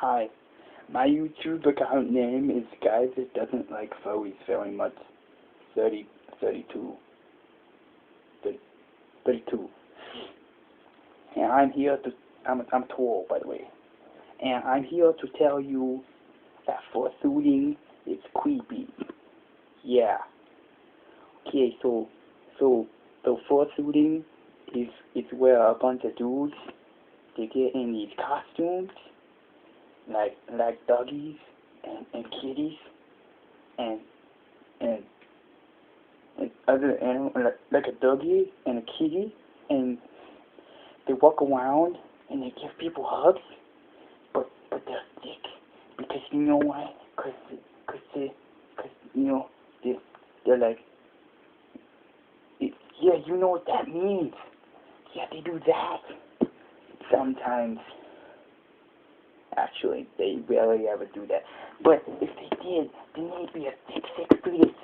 Hi, my YouTube account name is Guy that doesn't like furries very much. 30, 32, 30, 32. And I'm here to, I'm tall, by the way. And I'm here to tell you that fursuiting is creepy. Yeah. Okay, so fursuiting is where a bunch of dudes, they get in these costumes, like doggies and kitties and and and other animals, like a doggy and a kitty, and they walk around and they give people hugs, but they're sick because you know why? Cause you know they're like, yeah, you know what that means. Yeah, they do that sometimes. Actually, they rarely ever do that. But if they did, then they'd be a sick fetus.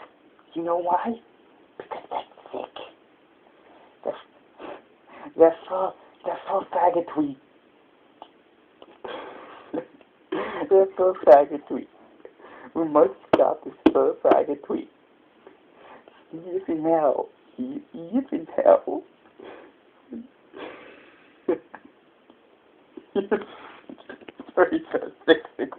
You know why? Because that's sick. That's that's so faggotry. That's so faggotry. We must stop this so faggotry. He is in hell. He is in hell. Very fantastic.